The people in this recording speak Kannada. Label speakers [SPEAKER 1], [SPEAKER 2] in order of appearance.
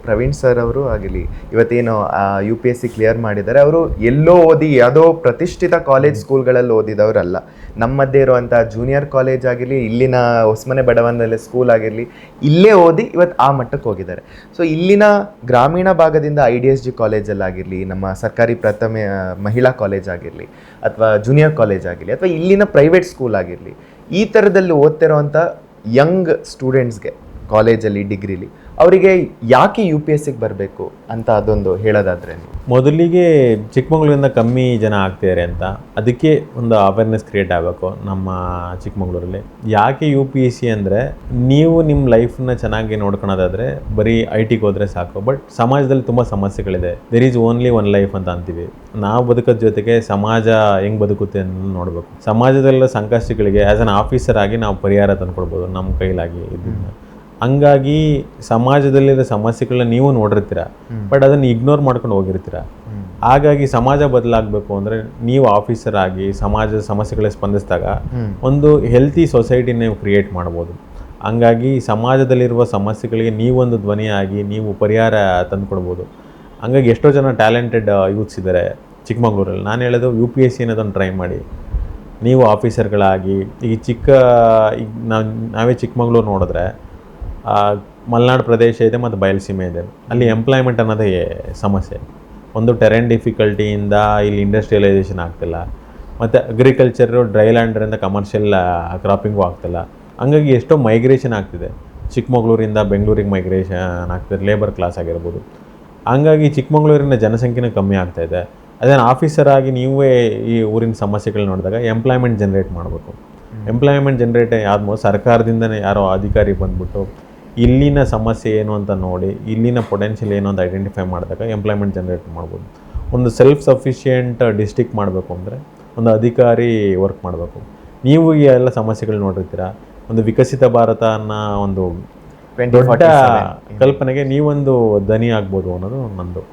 [SPEAKER 1] ಪ್ರವೀಣ್ ಸರ್ ಅವರು ಆಗಿರಲಿ, ಇವತ್ತೇನು UPSC ಕ್ಲಿಯರ್ ಮಾಡಿದ್ದಾರೆ, ಅವರು ಎಲ್ಲೋ ಓದಿ ಯಾವುದೋ ಪ್ರತಿಷ್ಠಿತ ಕಾಲೇಜ್ ಸ್ಕೂಲ್ಗಳಲ್ಲಿ ಓದಿದವರಲ್ಲ. ನಮ್ಮ ಮಧ್ಯೆ ಇರುವಂಥ ಜೂನಿಯರ್ ಕಾಲೇಜ್ ಆಗಿರಲಿ, ಇಲ್ಲಿನ ಹೊಸಮನೆ ಬಡವನದಲ್ಲಿ ಸ್ಕೂಲ್ ಆಗಿರಲಿ, ಇಲ್ಲೇ ಓದಿ ಇವತ್ತು ಆ ಮಟ್ಟಕ್ಕೆ ಹೋಗಿದ್ದಾರೆ. ಸೊ ಇಲ್ಲಿನ ಗ್ರಾಮೀಣ ಭಾಗದಿಂದ IDSG ಕಾಲೇಜಲ್ಲಾಗಿರಲಿ, ನಮ್ಮ ಸರ್ಕಾರಿ ಪ್ರಥಮ ಮಹಿಳಾ ಕಾಲೇಜ್ ಆಗಿರಲಿ, ಅಥವಾ ಜೂನಿಯರ್ ಕಾಲೇಜ್ ಆಗಿರಲಿ, ಅಥವಾ ಇಲ್ಲಿನ ಪ್ರೈವೇಟ್ ಸ್ಕೂಲ್ ಆಗಿರಲಿ, ಈ ಥರದಲ್ಲಿ ಓದ್ತಿರೋವಂಥ ಯಂಗ್ ಸ್ಟೂಡೆಂಟ್ಸ್ಗೆ ಕಾಲೇಜಲ್ಲಿ, ಡಿಗ್ರಿಲಿ, ಅವರಿಗೆ ಯಾಕೆ UPSCಗೆ ಬರಬೇಕು ಅಂತ ಅದೊಂದು ಹೇಳೋದಾದ್ರೆ ನೀವು.
[SPEAKER 2] ಮೊದಲಿಗೆ ಚಿಕ್ಕಮಗಳೂರಿಂದ ಕಮ್ಮಿ ಜನ ಆಗ್ತಿದ್ದಾರೆ ಅಂತ, ಅದಕ್ಕೆ ಒಂದು ಅವೇರ್ನೆಸ್ ಕ್ರಿಯೇಟ್ ಆಗಬೇಕು ನಮ್ಮ ಚಿಕ್ಕಮಗಳೂರಲ್ಲಿ. ಯಾಕೆ UPSC ಅಂದರೆ, ನೀವು ನಿಮ್ಮ ಲೈಫನ್ನ ಚೆನ್ನಾಗಿ ನೋಡ್ಕೊಳೋದಾದರೆ ಬರೀ IT ಹೋದರೆ ಸಾಕು. ಬಟ್ ಸಮಾಜದಲ್ಲಿ ತುಂಬ ಸಮಸ್ಯೆಗಳಿದೆ. There is only one life ಅಂತ ಅಂತೀವಿ. ನಾವು ಬದುಕೋದ್ರ ಜೊತೆಗೆ ಸಮಾಜ ಹೆಂಗೆ ಬದುಕುತ್ತೆ ಅಂತ ನೋಡಬೇಕು. ಸಮಾಜದಲ್ಲ ಸಂಕಷ್ಟಗಳಿಗೆ ಆ್ಯಸ್ ಅನ್ ಆಫೀಸರ್ ಆಗಿ ನಾವು ಪರಿಹಾರ ತಂದ್ಕೊಡ್ಬೋದು ನಮ್ಮ ಕೈಲಾಗಿ ಇದನ್ನು. ಹಂಗಾಗಿ ಸಮಾಜದಲ್ಲಿರೋ ಸಮಸ್ಯೆಗಳನ್ನ ನೀವು ನೋಡಿರ್ತೀರ, ಬಟ್ ಅದನ್ನು ಇಗ್ನೋರ್ ಮಾಡ್ಕೊಂಡು ಹೋಗಿರ್ತೀರ. ಹಾಗಾಗಿ ಸಮಾಜ ಬದಲಾಗಬೇಕು ಅಂದರೆ ನೀವು ಆಫೀಸರ್ ಆಗಿ ಸಮಾಜದ ಸಮಸ್ಯೆಗಳಿಗೆ ಸ್ಪಂದಿಸಿದಾಗ ಒಂದು ಹೆಲ್ತಿ ಸೊಸೈಟಿ ನೀವು ಕ್ರಿಯೇಟ್ ಮಾಡ್ಬೋದು. ಹಂಗಾಗಿ ಸಮಾಜದಲ್ಲಿರುವ ಸಮಸ್ಯೆಗಳಿಗೆ ನೀವೊಂದು ಧ್ವನಿಯಾಗಿ ನೀವು ಪರಿಹಾರ ತಂದುಕೊಡ್ಬೋದು. ಹಂಗಾಗಿ ಎಷ್ಟೋ ಜನ ಟ್ಯಾಲೆಂಟೆಡ್ ಯೂತ್ಸ್ ಇದ್ದಾರೆ ಚಿಕ್ಕಮಗಳೂರಲ್ಲಿ. ನಾನು ಹೇಳೋದು UPSC ಅನ್ನೋದನ್ನು ಟ್ರೈ ಮಾಡಿ. ನೀವು ಆಫೀಸರ್ಗಳಾಗಿ ಈಗ ನಾವೇ ಚಿಕ್ಕಮಗಳೂರು ನೋಡಿದ್ರೆ ಮಲೆನಾಡು ಪ್ರದೇಶ ಇದೆ ಮತ್ತು ಬಯಲುಸೀಮೆ ಇದೆ. ಅಲ್ಲಿ ಎಂಪ್ಲಾಯ್ಮೆಂಟ್ ಅನ್ನೋದೇ ಸಮಸ್ಯೆ. ಒಂದು ಟೆರೆನ್ ಡಿಫಿಕಲ್ಟಿಯಿಂದ ಇಲ್ಲಿ ಇಂಡಸ್ಟ್ರಿಯಲೈಸೇಷನ್ ಆಗ್ತಿಲ್ಲ, ಮತ್ತು ಅಗ್ರಿಕಲ್ಚರು ಡ್ರೈ ಲ್ಯಾಂಡ್ರಿಂದ ಕಮರ್ಷಿಯಲ್ ಕ್ರಾಪಿಂಗು ಆಗ್ತಿಲ್ಲ. ಹಂಗಾಗಿ ಎಷ್ಟೋ ಮೈಗ್ರೇಷನ್ ಆಗ್ತಿದೆ. ಚಿಕ್ಕಮಗಳೂರಿಂದ ಬೆಂಗಳೂರಿಗೆ ಮೈಗ್ರೇಷನ್ ಆಗ್ತಿದೆ, ಲೇಬರ್ ಕ್ಲಾಸ್ ಆಗಿರ್ಬೋದು. ಹಂಗಾಗಿ ಚಿಕ್ಕಮಗಳೂರಿನ ಜನಸಂಖ್ಯೆನೂ ಕಮ್ಮಿ ಆಗ್ತಾಯಿದೆ. ಅದೇನು ಆಫೀಸರ್ ಆಗಿ ನೀವೇ ಈ ಊರಿನ ಸಮಸ್ಯೆಗಳು ನೋಡಿದಾಗ ಎಂಪ್ಲಾಯ್ಮೆಂಟ್ ಜನ್ರೇಟ್ ಮಾಡಬೇಕು. ಎಂಪ್ಲಾಯ್ಮೆಂಟ್ ಜನ್ರೇಟ್ ಆದ್ಮೇಲೆ ಸರ್ಕಾರದಿಂದನೇ ಯಾರೋ ಅಧಿಕಾರಿ ಬಂದ್ಬಿಟ್ಟು ಇಲ್ಲಿನ ಸಮಸ್ಯೆ ಏನು ಅಂತ ನೋಡಿ, ಇಲ್ಲಿನ ಪೊಟೆನ್ಷಿಯಲ್ ಏನು ಅಂತ ಐಡೆಂಟಿಫೈ ಮಾಡಿದಾಗ ಎಂಪ್ಲಾಯ್ಮೆಂಟ್ ಜನ್ರೇಟ್ ಮಾಡ್ಬೋದು. ಒಂದು ಸೆಲ್ಫ್ ಸಫಿಷಿಯೆಂಟ್ ಡಿಸ್ಟ್ರಿಕ್ಟ್ ಮಾಡಬೇಕು ಅಂದರೆ ಒಂದು ಅಧಿಕಾರಿ ವರ್ಕ್ ಮಾಡಬೇಕು. ನೀವು ಈ ಎಲ್ಲ ಸಮಸ್ಯೆಗಳು ನೋಡಿರ್ತೀರ. ಒಂದು ವಿಕಸಿತ ಭಾರತ ಅನ್ನೋ ಒಂದು ದೊಡ್ಡ ಕಲ್ಪನೆಗೆ ನೀವೊಂದು ದನಿ ಆಗ್ಬೋದು ಅನ್ನೋದು ನಂದು.